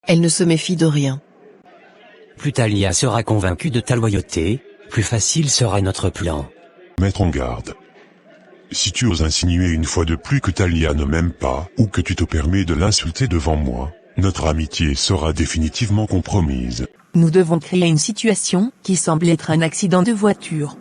Elle ne se méfie de rien. Plus Talia sera convaincue de ta loyauté, plus facile sera notre plan. Mettre en garde. Si tu oses insinuer une fois de plus que Talia ne m'aime pas, ou que tu te permets de l'insulter devant moi, notre amitié sera définitivement compromise. Nous devons créer une situation qui semble être un accident de voiture.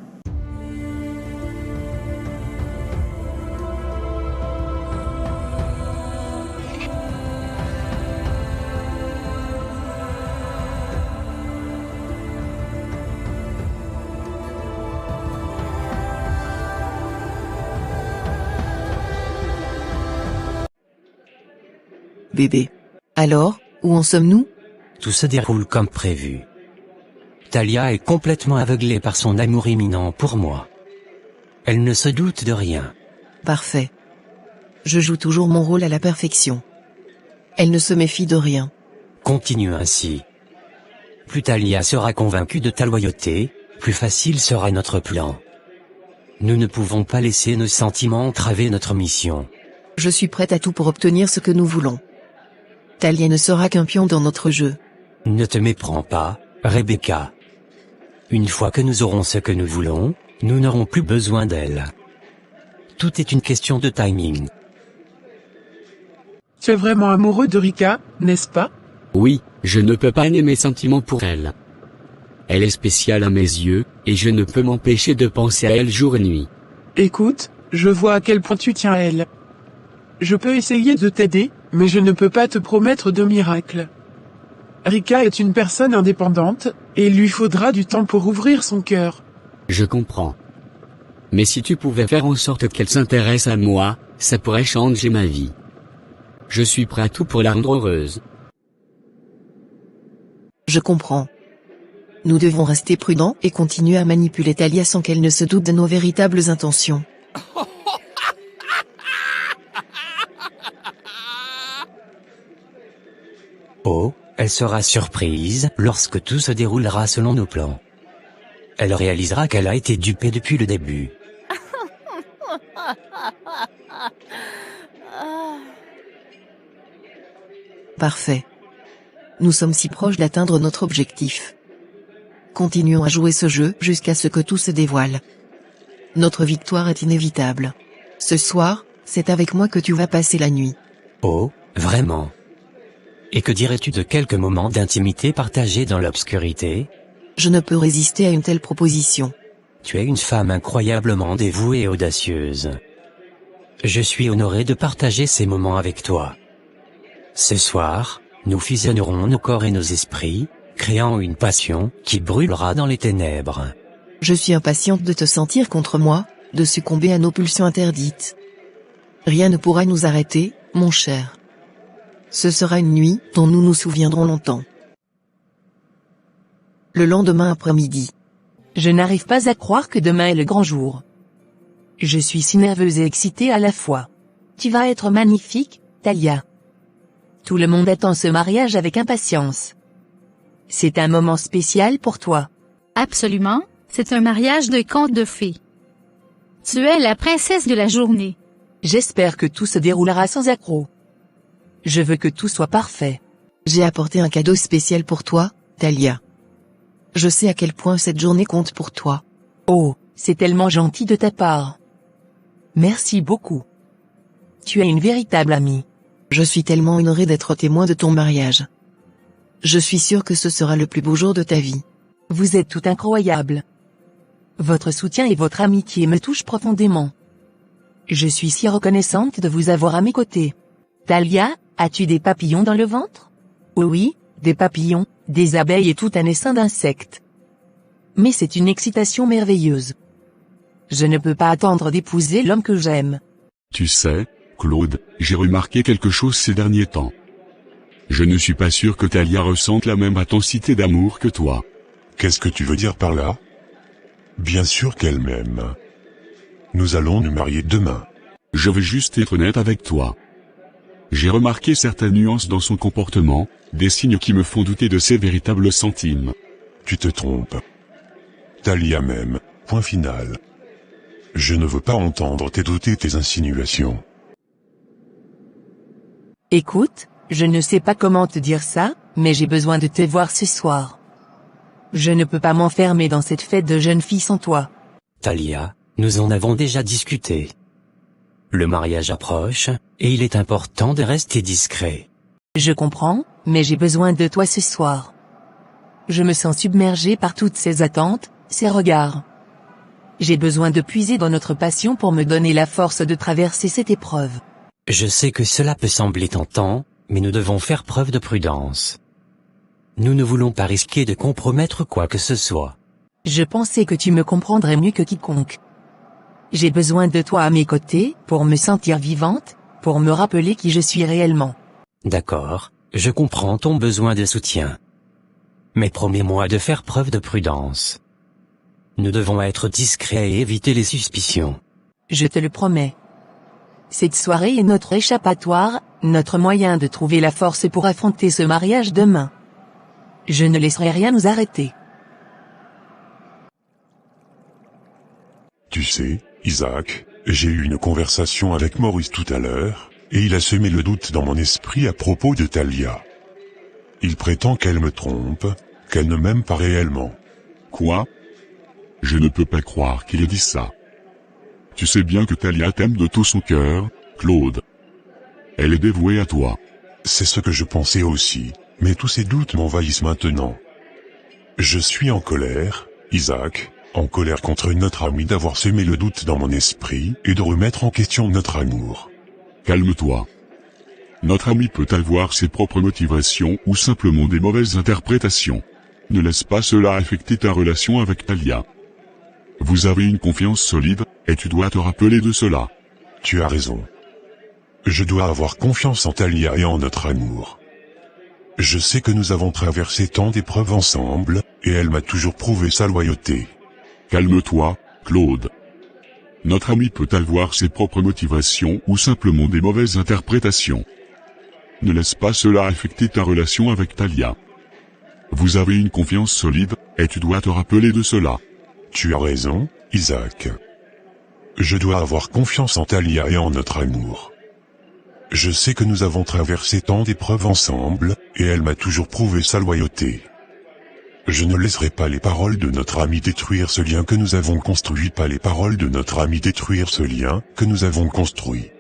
Bébé. Alors, où en sommes-nous? Tout se déroule comme prévu. Talia est complètement aveuglée par son amour imminent pour moi. Elle ne se doute de rien. Parfait. Je joue toujours mon rôle à la perfection. Elle ne se méfie de rien. Continue ainsi. Plus Talia sera convaincue de ta loyauté, plus facile sera notre plan. Nous ne pouvons pas laisser nos sentiments entraver notre mission. Je suis prête à tout pour obtenir ce que nous voulons. Talia ne sera qu'un pion dans notre jeu. Ne te méprends pas, Rebecca. Une fois que nous aurons ce que nous voulons, nous n'aurons plus besoin d'elle. Tout est une question de timing. Tu es vraiment amoureux de Rika, n'est-ce pas? Oui, je ne peux pas nier mes sentiments pour elle. Elle est spéciale à mes yeux, et je ne peux m'empêcher de penser à elle jour et nuit. Écoute, je vois à quel point tu tiens à elle. Je peux essayer de t'aider, mais je ne peux pas te promettre de miracle. Rika est une personne indépendante, et il lui faudra du temps pour ouvrir son cœur. Je comprends. Mais si tu pouvais faire en sorte qu'elle s'intéresse à moi, ça pourrait changer ma vie. Je suis prêt à tout pour la rendre heureuse. Je comprends. Nous devons rester prudents et continuer à manipuler Talia sans qu'elle ne se doute de nos véritables intentions. Oh, elle sera surprise lorsque tout se déroulera selon nos plans. Elle réalisera qu'elle a été dupée depuis le début. Parfait. Nous sommes si proches d'atteindre notre objectif. Continuons à jouer ce jeu jusqu'à ce que tout se dévoile. Notre victoire est inévitable. Ce soir, c'est avec moi que tu vas passer la nuit. Oh, vraiment? Et que dirais-tu de quelques moments d'intimité partagés dans l'obscurité? Je ne peux résister à une telle proposition. Tu es une femme incroyablement dévouée et audacieuse. Je suis honoré de partager ces moments avec toi. Ce soir, nous fusionnerons nos corps et nos esprits, créant une passion qui brûlera dans les ténèbres. Je suis impatiente de te sentir contre moi, de succomber à nos pulsions interdites. Rien ne pourra nous arrêter, mon cher. Ce sera une nuit dont nous nous souviendrons longtemps. Le lendemain après-midi. Je n'arrive pas à croire que demain est le grand jour. Je suis si nerveuse et excitée à la fois. Tu vas être magnifique, Talia. Tout le monde attend ce mariage avec impatience. C'est un moment spécial pour toi. Absolument, c'est un mariage de conte de fées. Tu es la princesse de la journée. J'espère que tout se déroulera sans accroc. Je veux que tout soit parfait. J'ai apporté un cadeau spécial pour toi, Talia. Je sais à quel point cette journée compte pour toi. Oh, c'est tellement gentil de ta part. Merci beaucoup. Tu es une véritable amie. Je suis tellement honoré d'être témoin de ton mariage. Je suis sûr que ce sera le plus beau jour de ta vie. Vous êtes tout incroyable. Votre soutien et votre amitié me touchent profondément. Je suis si reconnaissante de vous avoir à mes côtés. Talia, as-tu des papillons dans le ventre? Oh oui, des papillons, des abeilles et tout un essaim d'insectes. Mais c'est une excitation merveilleuse. Je ne peux pas attendre d'épouser l'homme que j'aime. Tu sais, Claude, j'ai remarqué quelque chose ces derniers temps. Je ne suis pas sûr que Talia ressente la même intensité d'amour que toi. Qu'est-ce que tu veux dire par là? Bien sûr qu'elle m'aime. Nous allons nous marier demain. Je veux juste être honnête avec toi. J'ai remarqué certaines nuances dans son comportement, des signes qui me font douter de ses véritables sentiments. Tu te trompes. Talia m'aime, point final. Je ne veux pas entendre tes doutes et tes insinuations. Écoute, je ne sais pas comment te dire ça, mais j'ai besoin de te voir ce soir. Je ne peux pas m'enfermer dans cette fête de jeunes filles sans toi. Talia, nous en avons déjà discuté. Le mariage approche, et il est important de rester discret. Je comprends, mais j'ai besoin de toi ce soir. Je me sens submergée par toutes ces attentes, ces regards. J'ai besoin de puiser dans notre passion pour me donner la force de traverser cette épreuve. Je sais que cela peut sembler tentant, mais nous devons faire preuve de prudence. Nous ne voulons pas risquer de compromettre quoi que ce soit. Je pensais que tu me comprendrais mieux que quiconque. J'ai besoin de toi à mes côtés, pour me sentir vivante, pour me rappeler qui je suis réellement. D'accord, je comprends ton besoin de soutien. Mais promets-moi de faire preuve de prudence. Nous devons être discrets et éviter les suspicions. Je te le promets. Cette soirée est notre échappatoire, notre moyen de trouver la force pour affronter ce mariage demain. Je ne laisserai rien nous arrêter. Tu sais, Isaac, j'ai eu une conversation avec Maurice tout à l'heure, et il a semé le doute dans mon esprit à propos de Talia. Il prétend qu'elle me trompe, qu'elle ne m'aime pas réellement. Quoi? Je ne peux pas croire qu'il ait dit ça. Tu sais bien que Talia t'aime de tout son cœur, Claude. Elle est dévouée à toi. C'est ce que je pensais aussi, mais tous ces doutes m'envahissent maintenant. Je suis en colère, Isaac, en colère contre notre ami d'avoir semé le doute dans mon esprit et de remettre en question notre amour. Calme-toi. Notre ami peut avoir ses propres motivations ou simplement des mauvaises interprétations. Ne laisse pas cela affecter ta relation avec Talia. Vous avez une confiance solide, et tu dois te rappeler de cela. Tu as raison. Je dois avoir confiance en Talia et en notre amour. Je sais que nous avons traversé tant d'épreuves ensemble, et elle m'a toujours prouvé sa loyauté. Calme-toi, Claude. Notre ami peut avoir ses propres motivations ou simplement des mauvaises interprétations. Ne laisse pas cela affecter ta relation avec Talia. Vous avez une confiance solide, et tu dois te rappeler de cela. Tu as raison, Isaac. Je dois avoir confiance en Talia et en notre amour. Je sais que nous avons traversé tant d'épreuves ensemble, et elle m'a toujours prouvé sa loyauté. Je ne laisserai pas les paroles de notre ami détruire ce lien que nous avons construit, pas les paroles de notre ami détruire ce lien que nous avons construit.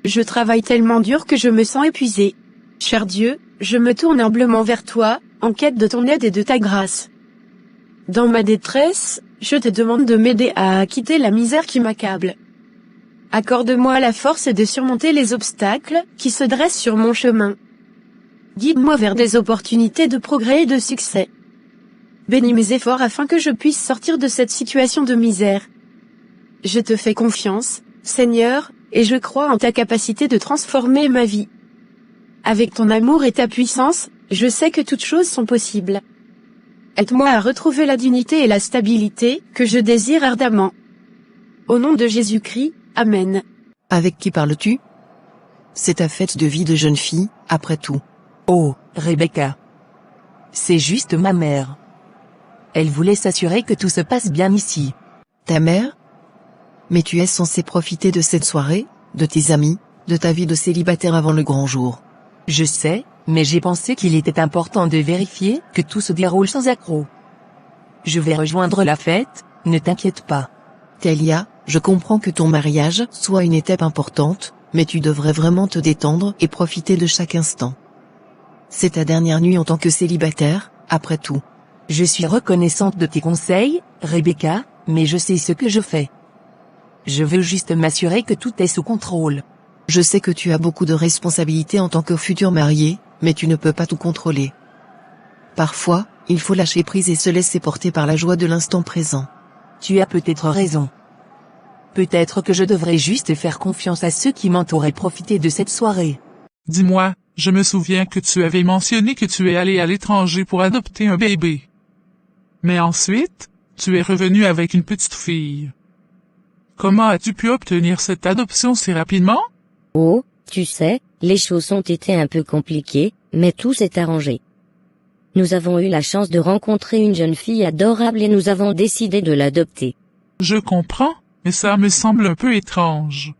Je travaille tellement dur que je me sens épuisé. Cher Dieu, je me tourne humblement vers toi, en quête de ton aide et de ta grâce. Dans ma détresse, je te demande de m'aider à quitter la misère qui m'accable. Accorde-moi la force de surmonter les obstacles qui se dressent sur mon chemin. Guide-moi vers des opportunités de progrès et de succès. Bénis mes efforts afin que je puisse sortir de cette situation de misère. Je te fais confiance, Seigneur, et je crois en ta capacité de transformer ma vie. Avec ton amour et ta puissance, je sais que toutes choses sont possibles. Aide-moi à retrouver la dignité et la stabilité que je désire ardemment. Au nom de Jésus-Christ, Amen. Avec qui parles-tu? C'est ta fête de vie de jeune fille, après tout. Oh, Rebecca. C'est juste ma mère. Elle voulait s'assurer que tout se passe bien ici. Ta mère? Mais tu es censé profiter de cette soirée, de tes amis, de ta vie de célibataire avant le grand jour. Je sais, mais j'ai pensé qu'il était important de vérifier que tout se déroule sans accroc. Je vais rejoindre la fête, ne t'inquiète pas. Talia, je comprends que ton mariage soit une étape importante, mais tu devrais vraiment te détendre et profiter de chaque instant. C'est ta dernière nuit en tant que célibataire, après tout. Je suis reconnaissante de tes conseils, Rebecca, mais je sais ce que je fais. Je veux juste m'assurer que tout est sous contrôle. Je sais que tu as beaucoup de responsabilités en tant que futur marié, mais tu ne peux pas tout contrôler. Parfois, il faut lâcher prise et se laisser porter par la joie de l'instant présent. Tu as peut-être raison. Peut-être que je devrais juste faire confiance à ceux qui m'entourent et profiter de cette soirée. Dis-moi, je me souviens que tu avais mentionné que tu es allé à l'étranger pour adopter un bébé. Mais ensuite, tu es revenu avec une petite fille. Comment as-tu pu obtenir cette adoption si rapidement? Oh, tu sais, les choses ont été un peu compliquées, mais tout s'est arrangé. Nous avons eu la chance de rencontrer une jeune fille adorable et nous avons décidé de l'adopter. Je comprends, mais ça me semble un peu étrange.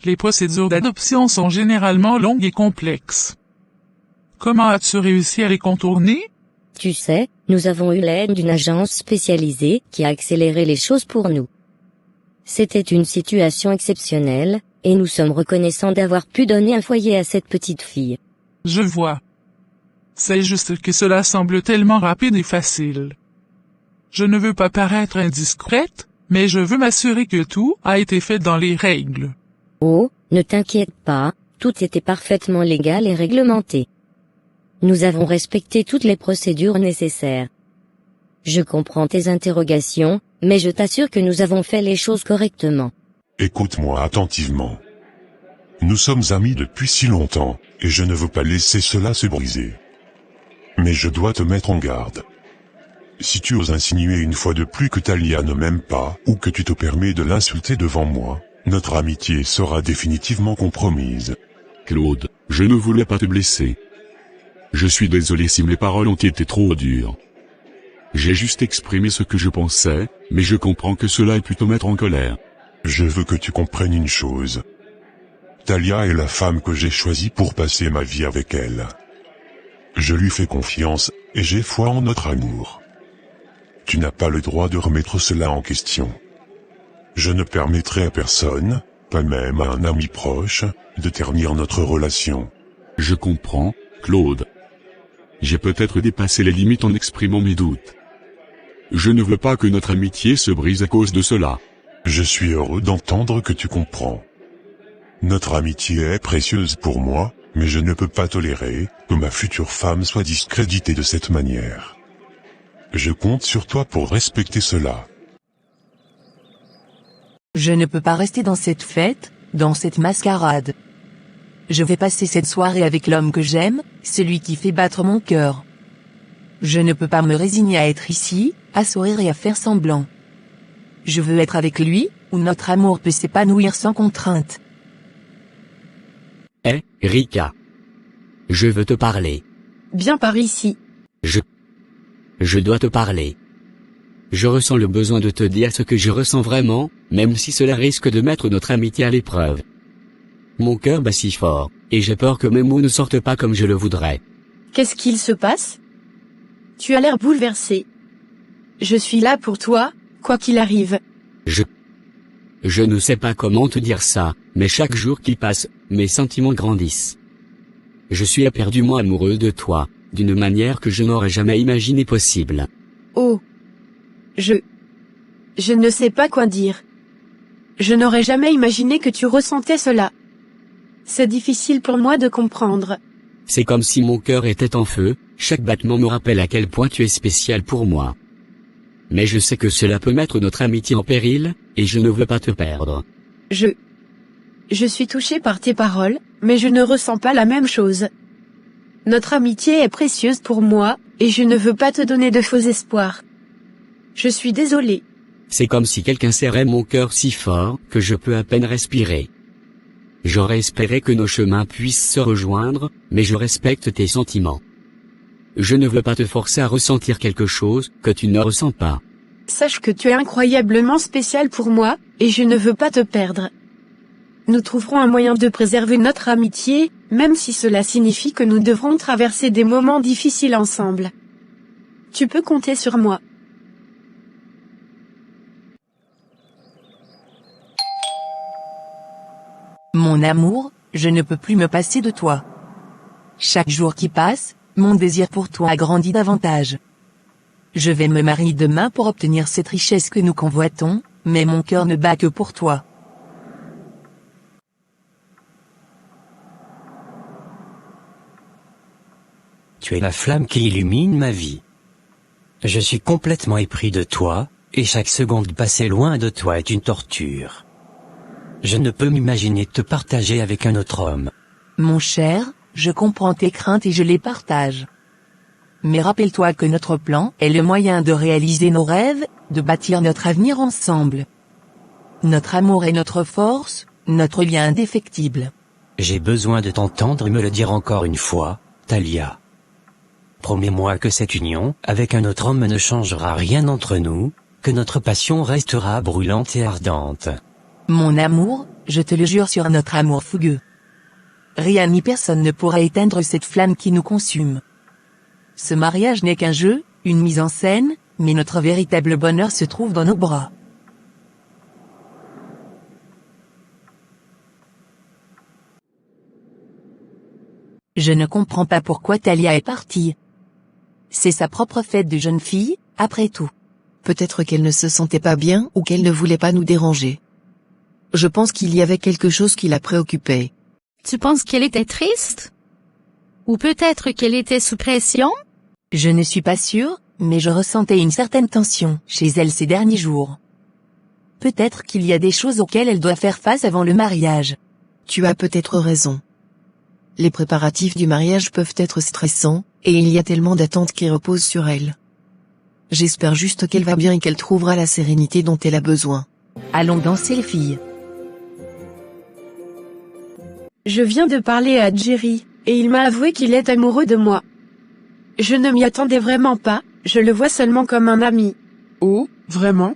Les procédures d'adoption sont généralement longues et complexes. Comment as-tu réussi à les contourner? Tu sais, nous avons eu l'aide d'une agence spécialisée qui a accéléré les choses pour nous. C'était une situation exceptionnelle, et nous sommes reconnaissants d'avoir pu donner un foyer à cette petite fille. Je vois. C'est juste que cela semble tellement rapide et facile. Je ne veux pas paraître indiscrète, mais je veux m'assurer que tout a été fait dans les règles. Oh, ne t'inquiète pas, tout était parfaitement légal et réglementé. Nous avons respecté toutes les procédures nécessaires. Je comprends tes interrogations, mais je t'assure que nous avons fait les choses correctement. Écoute-moi attentivement. Nous sommes amis depuis si longtemps, et je ne veux pas laisser cela se briser. Mais je dois te mettre en garde. Si tu oses insinuer une fois de plus que Talia ne m'aime pas, ou que tu te permets de l'insulter devant moi, notre amitié sera définitivement compromise. Claude, je ne voulais pas te blesser. Je suis désolé si mes paroles ont été trop dures. J'ai juste exprimé ce que je pensais, mais je comprends que cela ait pu te mettre en colère. Je veux que tu comprennes une chose. Talia est la femme que j'ai choisie pour passer ma vie avec elle. Je lui fais confiance, et j'ai foi en notre amour. Tu n'as pas le droit de remettre cela en question. Je ne permettrai à personne, pas même à un ami proche, de ternir notre relation. Je comprends, Claude. J'ai peut-être dépassé les limites en exprimant mes doutes. Je ne veux pas que notre amitié se brise à cause de cela. Je suis heureux d'entendre que tu comprends. Notre amitié est précieuse pour moi, mais je ne peux pas tolérer que ma future femme soit discréditée de cette manière. Je compte sur toi pour respecter cela. Je ne peux pas rester dans cette fête, dans cette mascarade. Je vais passer cette soirée avec l'homme que j'aime, celui qui fait battre mon cœur. Je ne peux pas me résigner à être ici, à sourire et à faire semblant. Je veux être avec lui, où notre amour peut s'épanouir sans contrainte. Hé, Rika. Je veux te parler. Viens par ici. Je dois te parler. Je ressens le besoin de te dire ce que je ressens vraiment, même si cela risque de mettre notre amitié à l'épreuve. Mon cœur bat si fort, et j'ai peur que mes mots ne sortent pas comme je le voudrais. Qu'est-ce qu'il se passe? Tu as l'air bouleversé. Je suis là pour toi, quoi qu'il arrive. Je ne sais pas comment te dire ça, mais chaque jour qui passe, mes sentiments grandissent. Je suis éperdument amoureux de toi, d'une manière que je n'aurais jamais imaginé possible. Oh. Je ne sais pas quoi dire. Je n'aurais jamais imaginé que tu ressentais cela. C'est difficile pour moi de comprendre. C'est comme si mon cœur était en feu, chaque battement me rappelle à quel point tu es spécial pour moi. Mais je sais que cela peut mettre notre amitié en péril, et je ne veux pas te perdre. Je suis touchée par tes paroles, mais je ne ressens pas la même chose. Notre amitié est précieuse pour moi, et je ne veux pas te donner de faux espoirs. Je suis désolée. C'est comme si quelqu'un serrait mon cœur si fort que je peux à peine respirer. J'aurais espéré que nos chemins puissent se rejoindre, mais je respecte tes sentiments. Je ne veux pas te forcer à ressentir quelque chose que tu ne ressens pas. Sache que tu es incroyablement spécial pour moi, et je ne veux pas te perdre. Nous trouverons un moyen de préserver notre amitié, même si cela signifie que nous devrons traverser des moments difficiles ensemble. Tu peux compter sur moi. Mon amour, je ne peux plus me passer de toi. Chaque jour qui passe, mon désir pour toi a grandi davantage. Je vais me marier demain pour obtenir cette richesse que nous convoitons, mais mon cœur ne bat que pour toi. Tu es la flamme qui illumine ma vie. Je suis complètement épris de toi, et chaque seconde passée loin de toi est une torture. Je ne peux m'imaginer te partager avec un autre homme. Mon cher, je comprends tes craintes et je les partage. Mais rappelle-toi que notre plan est le moyen de réaliser nos rêves, de bâtir notre avenir ensemble. Notre amour est notre force, notre lien indéfectible. J'ai besoin de t'entendre me le dire encore une fois, Talia. Promets-moi que cette union avec un autre homme ne changera rien entre nous, que notre passion restera brûlante et ardente. Mon amour, je te le jure sur notre amour fougueux. Rien ni personne ne pourra éteindre cette flamme qui nous consume. Ce mariage n'est qu'un jeu, une mise en scène, mais notre véritable bonheur se trouve dans nos bras. Je ne comprends pas pourquoi Talia est partie. C'est sa propre fête de jeune fille, après tout. Peut-être qu'elle ne se sentait pas bien ou qu'elle ne voulait pas nous déranger. Je pense qu'il y avait quelque chose qui la préoccupait. Tu penses qu'elle était triste? Ou peut-être qu'elle était sous pression? Je ne suis pas sûre, mais je ressentais une certaine tension chez elle ces derniers jours. Peut-être qu'il y a des choses auxquelles elle doit faire face avant le mariage. Tu as peut-être raison. Les préparatifs du mariage peuvent être stressants, et il y a tellement d'attentes qui reposent sur elle. J'espère juste qu'elle va bien et qu'elle trouvera la sérénité dont elle a besoin. Allons danser les filles. Je viens de parler à Jerry, et il m'a avoué qu'il est amoureux de moi. Je ne m'y attendais vraiment pas, je le vois seulement comme un ami. Oh, vraiment?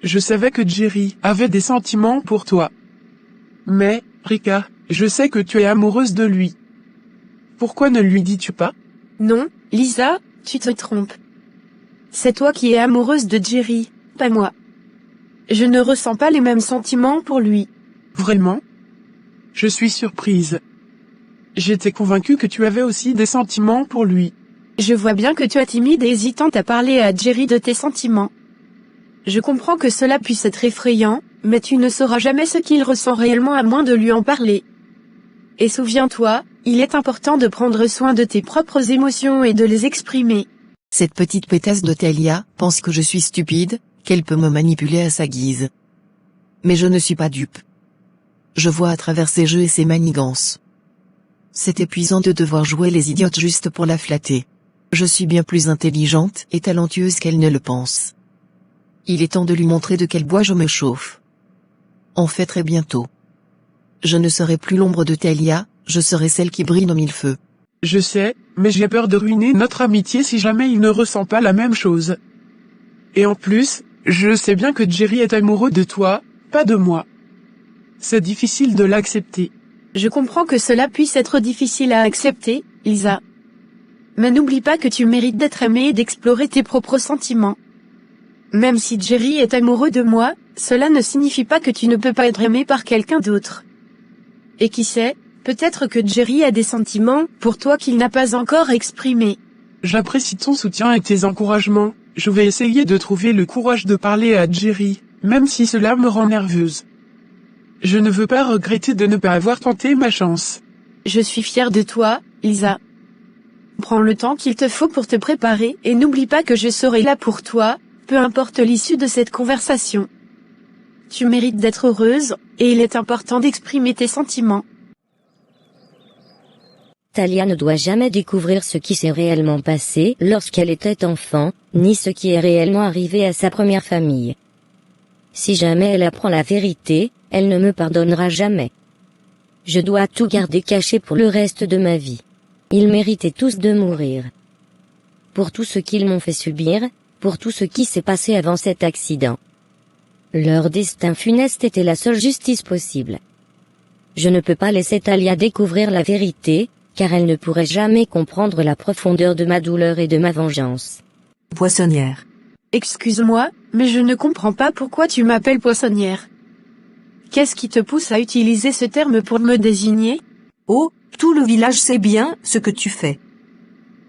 Je savais que Jerry avait des sentiments pour toi. Mais, Rika, je sais que tu es amoureuse de lui. Pourquoi ne lui dis-tu pas? Non, Lisa, tu te trompes. C'est toi qui es amoureuse de Jerry, pas moi. Je ne ressens pas les mêmes sentiments pour lui. Vraiment? Je suis surprise. J'étais convaincue que tu avais aussi des sentiments pour lui. Je vois bien que tu es timide et hésitante à parler à Jerry de tes sentiments. Je comprends que cela puisse être effrayant, mais tu ne sauras jamais ce qu'il ressent réellement à moins de lui en parler. Et souviens-toi, il est important de prendre soin de tes propres émotions et de les exprimer. Cette petite pétasse de Talia pense que je suis stupide, qu'elle peut me manipuler à sa guise. Mais je ne suis pas dupe. Je vois à travers ses jeux et ses manigances. C'est épuisant de devoir jouer les idiotes juste pour la flatter. Je suis bien plus intelligente et talentueuse qu'elle ne le pense. Il est temps de lui montrer de quel bois je me chauffe. En fait très bientôt. Je ne serai plus l'ombre de Talia, je serai celle qui brille dans mille feux. Je sais, mais j'ai peur de ruiner notre amitié si jamais il ne ressent pas la même chose. Et en plus, je sais bien que Jerry est amoureux de toi, pas de moi. C'est difficile de l'accepter. Je comprends que cela puisse être difficile à accepter, Lisa. Mais n'oublie pas que tu mérites d'être aimée et d'explorer tes propres sentiments. Même si Jerry est amoureux de moi, cela ne signifie pas que tu ne peux pas être aimée par quelqu'un d'autre. Et qui sait, peut-être que Jerry a des sentiments pour toi qu'il n'a pas encore exprimés. J'apprécie ton soutien et tes encouragements. Je vais essayer de trouver le courage de parler à Jerry, même si cela me rend nerveuse. Je ne veux pas regretter de ne pas avoir tenté ma chance. Je suis fière de toi, Lisa. Prends le temps qu'il te faut pour te préparer et n'oublie pas que je serai là pour toi, peu importe l'issue de cette conversation. Tu mérites d'être heureuse, et il est important d'exprimer tes sentiments. Talia ne doit jamais découvrir ce qui s'est réellement passé lorsqu'elle était enfant, ni ce qui est réellement arrivé à sa première famille. Si jamais elle apprend la vérité, elle ne me pardonnera jamais. Je dois tout garder caché pour le reste de ma vie. Ils méritaient tous de mourir. Pour tout ce qu'ils m'ont fait subir, pour tout ce qui s'est passé avant cet accident. Leur destin funeste était la seule justice possible. Je ne peux pas laisser Talia découvrir la vérité, car elle ne pourrait jamais comprendre la profondeur de ma douleur et de ma vengeance. Poissonnière. Excuse-moi, mais je ne comprends pas pourquoi tu m'appelles poissonnière. Qu'est-ce qui te pousse à utiliser ce terme pour me désigner? Oh, tout le village sait bien ce que tu fais.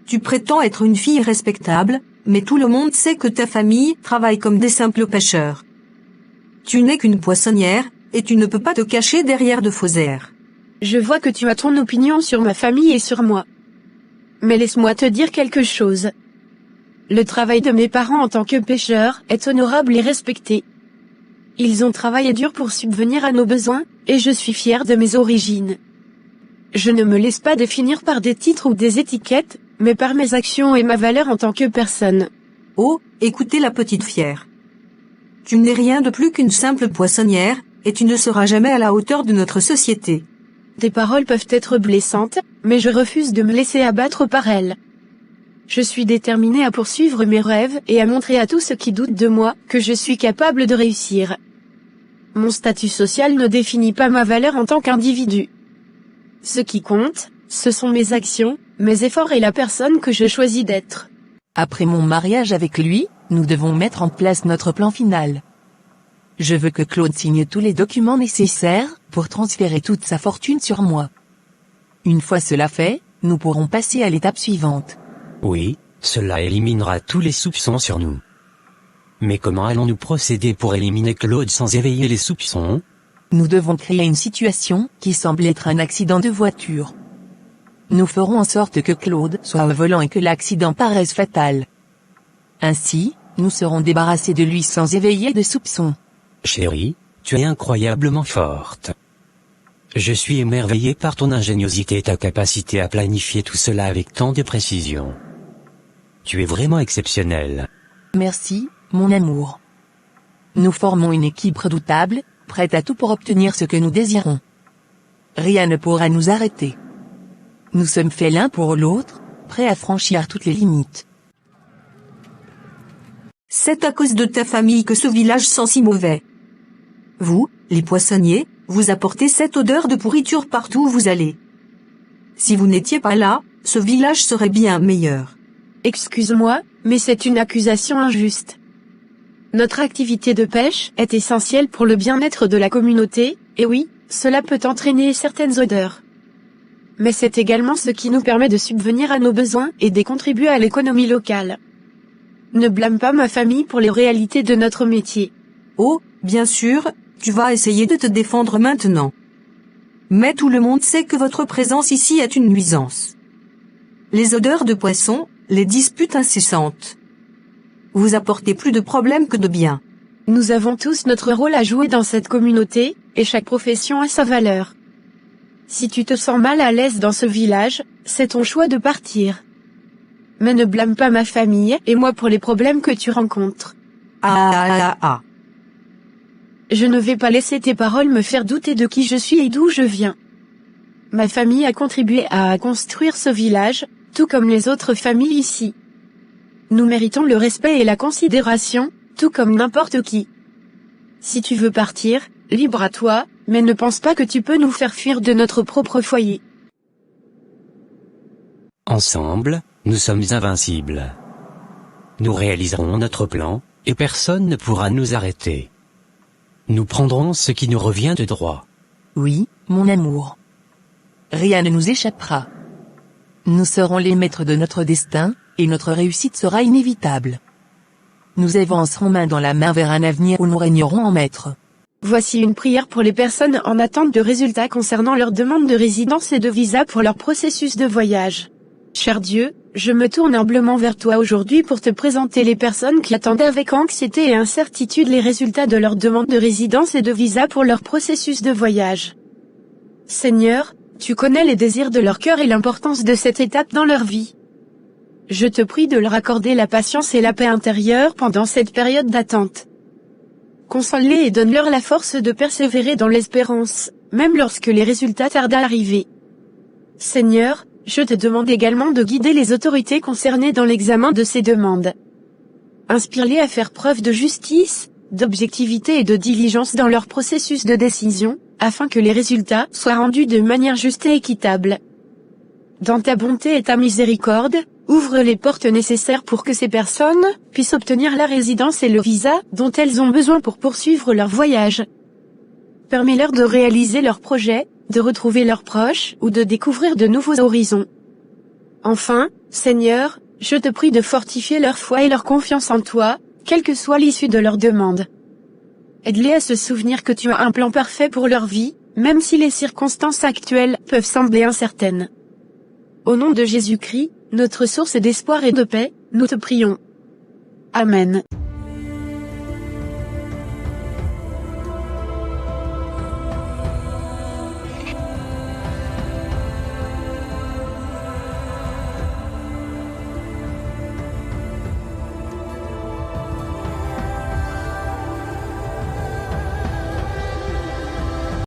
Tu prétends être une fille respectable, mais tout le monde sait que ta famille travaille comme des simples pêcheurs. Tu n'es qu'une poissonnière, et tu ne peux pas te cacher derrière de faux airs. Je vois que tu as ton opinion sur ma famille et sur moi. Mais laisse-moi te dire quelque chose. Le travail de mes parents en tant que pêcheurs est honorable et respecté. Ils ont travaillé dur pour subvenir à nos besoins, et je suis fière de mes origines. Je ne me laisse pas définir par des titres ou des étiquettes, mais par mes actions et ma valeur en tant que personne. Oh, écoutez la petite fière. Tu n'es rien de plus qu'une simple poissonnière, et tu ne seras jamais à la hauteur de notre société. Tes paroles peuvent être blessantes, mais je refuse de me laisser abattre par elles. Je suis déterminée à poursuivre mes rêves et à montrer à tous ceux qui doutent de moi que je suis capable de réussir. Mon statut social ne définit pas ma valeur en tant qu'individu. Ce qui compte, ce sont mes actions, mes efforts et la personne que je choisis d'être. Après mon mariage avec lui, nous devons mettre en place notre plan final. Je veux que Claude signe tous les documents nécessaires pour transférer toute sa fortune sur moi. Une fois cela fait, nous pourrons passer à l'étape suivante. Oui, cela éliminera tous les soupçons sur nous. Mais comment allons-nous procéder pour éliminer Claude sans éveiller les soupçons ? Nous devons créer une situation qui semble être un accident de voiture. Nous ferons en sorte que Claude soit au volant et que l'accident paraisse fatal. Ainsi, nous serons débarrassés de lui sans éveiller de soupçons. Chérie, tu es incroyablement forte. Je suis émerveillé par ton ingéniosité et ta capacité à planifier tout cela avec tant de précision. Tu es vraiment exceptionnelle. Merci, mon amour. Nous formons une équipe redoutable, prête à tout pour obtenir ce que nous désirons. Rien ne pourra nous arrêter. Nous sommes faits l'un pour l'autre, prêts à franchir toutes les limites. C'est à cause de ta famille que ce village sent si mauvais. Vous, les poissonniers, vous apportez cette odeur de pourriture partout où vous allez. Si vous n'étiez pas là, ce village serait bien meilleur. Excuse-moi, mais c'est une accusation injuste. Notre activité de pêche est essentielle pour le bien-être de la communauté, et oui, cela peut entraîner certaines odeurs. Mais c'est également ce qui nous permet de subvenir à nos besoins et de contribuer à l'économie locale. Ne blâme pas ma famille pour les réalités de notre métier. Oh, bien sûr, tu vas essayer de te défendre maintenant. Mais tout le monde sait que votre présence ici est une nuisance. Les odeurs de poisson, les disputes incessantes. Vous apportez plus de problèmes que de bien. Nous avons tous notre rôle à jouer dans cette communauté, et chaque profession a sa valeur. Si tu te sens mal à l'aise dans ce village, c'est ton choix de partir. Mais ne blâme pas ma famille et moi pour les problèmes que tu rencontres. Je ne vais pas laisser tes paroles me faire douter de qui je suis et d'où je viens. Ma famille a contribué à construire ce village, tout comme les autres familles ici. Nous méritons le respect et la considération, tout comme n'importe qui. Si tu veux partir, libre à toi, mais ne pense pas que tu peux nous faire fuir de notre propre foyer. Ensemble, nous sommes invincibles. Nous réaliserons notre plan, et personne ne pourra nous arrêter. Nous prendrons ce qui nous revient de droit. Oui, mon amour. Rien ne nous échappera. Nous serons les maîtres de notre destin, et notre réussite sera inévitable. Nous avancerons main dans la main vers un avenir où nous régnerons en maîtres. Voici une prière pour les personnes en attente de résultats concernant leur demande de résidence et de visa pour leur processus de voyage. Cher Dieu, je me tourne humblement vers toi aujourd'hui pour te présenter les personnes qui attendent avec anxiété et incertitude les résultats de leur demande de résidence et de visa pour leur processus de voyage. Seigneur, tu connais les désirs de leur cœur et l'importance de cette étape dans leur vie. Je te prie de leur accorder la patience et la paix intérieure pendant cette période d'attente. Console-les et donne-leur la force de persévérer dans l'espérance, même lorsque les résultats tardent à arriver. Seigneur, je te demande également de guider les autorités concernées dans l'examen de ces demandes. Inspire-les à faire preuve de justice, d'objectivité et de diligence dans leur processus de décision, afin que les résultats soient rendus de manière juste et équitable. Dans ta bonté et ta miséricorde, ouvre les portes nécessaires pour que ces personnes puissent obtenir la résidence et le visa dont elles ont besoin pour poursuivre leur voyage. Permets-leur de réaliser leurs projets, de retrouver leurs proches ou de découvrir de nouveaux horizons. Enfin, Seigneur, je te prie de fortifier leur foi et leur confiance en toi, quelle que soit l'issue de leur demande. Aide-les à se souvenir que tu as un plan parfait pour leur vie, même si les circonstances actuelles peuvent sembler incertaines. Au nom de Jésus-Christ, notre source d'espoir et de paix, nous te prions. Amen.